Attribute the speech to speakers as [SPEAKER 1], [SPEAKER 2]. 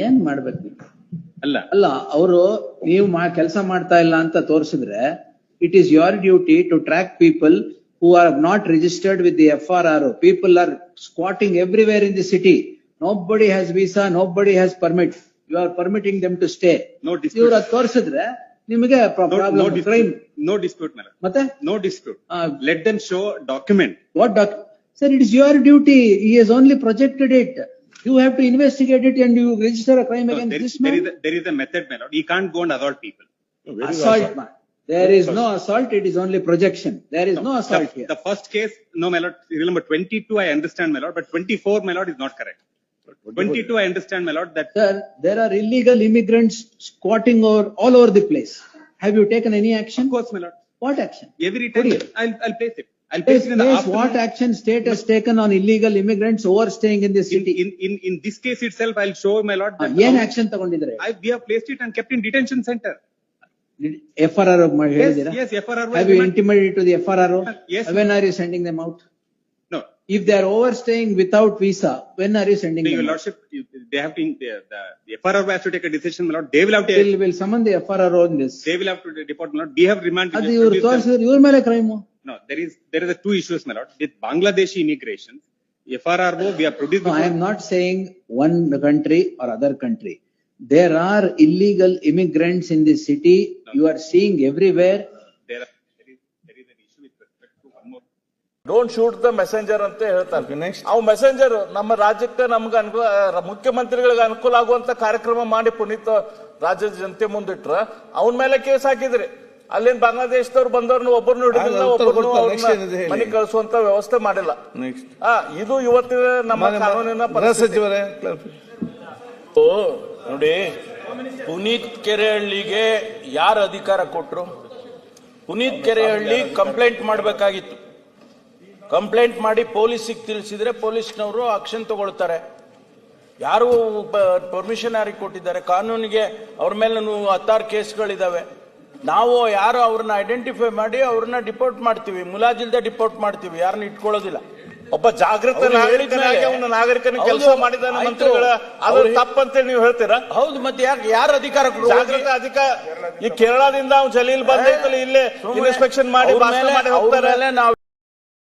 [SPEAKER 1] ಏನ್ ಮಾಡ್ಬೇಕು
[SPEAKER 2] ಅಲ್ಲ
[SPEAKER 1] ಅಲ್ಲ ಅವರು ನೀವು ಕೆಲಸ ಮಾಡ್ತಾ ಇಲ್ಲ ಅಂತ ತೋರಿಸಿದ್ರೆ it is your duty to track people who are not registered with the FRRO. People are squatting everywhere in the city. Nobody has visa, nobody has permit. You are permitting them to stay.
[SPEAKER 2] No dispute.
[SPEAKER 1] ಇವ್ರು ಅದು ತೋರಿಸಿದ್ರೆ ನಿಮಗೆ problem crime
[SPEAKER 2] no dispute madam.
[SPEAKER 1] ಮತ್ತೆ
[SPEAKER 2] No dispute. Let them show document.
[SPEAKER 1] what sir, it is your duty. He has only projected it. You have to investigate it and you register a crime against this man.
[SPEAKER 2] There is a method, my lord. He can't go and assault people.
[SPEAKER 1] Assault, man. There is no assault. It is only projection. There is no assault here.
[SPEAKER 2] The first case, no, my lord. Remember, 22 I understand, my lord, but 24, my lord, is not correct. 22 I understand, my lord, that.
[SPEAKER 1] Sir, there are illegal immigrants squatting all over the place. Have you taken any action?
[SPEAKER 2] Of course, my lord.
[SPEAKER 1] What action?
[SPEAKER 2] Every time I'll place it. I'll place it in the afternoon.
[SPEAKER 1] What action state has taken on illegal immigrants overstaying in the city?
[SPEAKER 2] In this case itself, I'll show, my lord.
[SPEAKER 1] ಏನ್ action ತಗೊಂಡಿದ್ದಾರೆ?
[SPEAKER 2] We have placed it and kept in detention center.
[SPEAKER 1] FRRO ಹೇಳಿದಿರಾ?
[SPEAKER 2] Yes, FRRO.
[SPEAKER 1] Have you intimated to the FRRO?
[SPEAKER 2] Yes.
[SPEAKER 1] When are you sending them out?
[SPEAKER 2] No.
[SPEAKER 1] If they are overstaying without visa, when are you sending them
[SPEAKER 2] Your
[SPEAKER 1] out?
[SPEAKER 2] lordship, they have to, the FRRO has to take a decision, my lord. They will have to.
[SPEAKER 1] Will summon the FRRO in this.
[SPEAKER 2] They will have to deport, my lord. We have remanded.
[SPEAKER 1] ಅದು ಇವರು ತೋರಿಸಿದ್ರೆ ಇವ್ರ ಮೇಲೆ crime.
[SPEAKER 2] No, there is a two issues, my lord. With Bangladeshi immigration, FRRO, we have produced.
[SPEAKER 1] No, I am not saying one country or other country. There are illegal immigrants in the city. No. You are seeing everywhere.
[SPEAKER 2] There is an issue with respect to one more.
[SPEAKER 3] Don't shoot the messenger ಅಂತ ಹೇಳ್ತಾರೆ. ಅವ್ messenger ನಮ್ಮ ರಾಜ್ಯಕ್ಕೆ ನಮ್ಗೆ ಮುಖ್ಯಮಂತ್ರಿಗಳಿಗೆ ಅನುಕೂಲ ಆಗುವಂತ ಕಾರ್ಯಕ್ರಮ ಮಾಡಿ ಪುನೀತ್ ರಾಜ್ಯದ ಜನತೆ ಮುಂದಿಟ್ರ ಅವನ ಮೇಲೆ ಕೇಸ್ ಹಾಕಿದ್ರಿ. ಅಲ್ಲಿಂದ ಬಾಂಗ್ಲಾದೇಶದವ್ರು ಬಂದವ್ರನ್ನ ಒಬ್ಬರನ್ನು ಹಿಡಿದಿಲ್ಲ, ಒಬ್ಬರನ್ನು ಮನೆ ಕಳಿಸುವಂತ ವ್ಯವಸ್ಥೆ ಮಾಡಿಲ್ಲ. ಇದು ಇವತ್ತಿನ ನಮ್ಮ ಕಾನೂನಿನ ಪರಿಸ್ಥಿತಿ. ನೋಡಿ, ಪುನೀತ್ ಕೆರೆಹಳ್ಳಿಗೆ ಯಾರು ಅಧಿಕಾರ ಕೊಟ್ರು? ಪುನೀತ್ ಕೆರೆಹಳ್ಳಿ ಕಂಪ್ಲೇಂಟ್ ಮಾಡಬೇಕಾಗಿತ್ತು. ಕಂಪ್ಲೇಂಟ್ ಮಾಡಿ ಪೊಲೀಸಿಗೆ ತಿಳಿಸಿದ್ರೆ ಪೊಲೀಸ್ನವರು ಆಕ್ಷನ್ ತಗೊಳ್ತಾರೆ. ಯಾರು ಪರ್ಮಿಷನ್ ಯಾರಿಗೆ ಕೊಟ್ಟಿದ್ದಾರೆ? ಕಾನೂನಿಗೆ ಅವ್ರ ಮೇಲೆ 16 ಕೇಸ್ಗಳಿದಾವೆ. ನಾವು ಯಾರು ಅವ್ರನ್ನ ಐಡೆಂಟಿಫೈ ಮಾಡಿ ಅವ್ರನ್ನ ಡಿಪೋರ್ಟ್ ಮಾಡ್ತೀವಿ, ಮುಲಾಜಿಲ್ದೆ ಡಿಪೋರ್ಟ್ ಮಾಡ್ತೀವಿ, ಯಾರನ್ನ ಇಟ್ಕೊಳ್ಳೋದಿಲ್ಲ. ಒಬ್ಬ ಜಾಗೃತ ನಾಗರಿಕನಾಗಿ ಅವನ ನಾಗರಿಕನ ಕೆಲಸ ಮಾಡಿದಾನೆ ಮಂತ್ರಿಗಳ, ಅದು ತಪ್ಪಂತೇಳಿ ನೀವು ಹೇಳ್ತೀರಾ? ಹೌದು, ಮತ್ತೆ ಯಾರು ಅಧಿಕಾರ ಜಾಗೃತ ಅಧಿಕಾರ? ಈ ಕೇರಳದಿಂದ ಅವ್ನು ಜಲೀಲ್ ಬಂದೈತಲ್ಲ, ಇಲ್ಲೇ ಇನ್ಸ್ಪೆಕ್ಷನ್ ಮಾಡಿ ಹೋಗ್ತಾರೆ.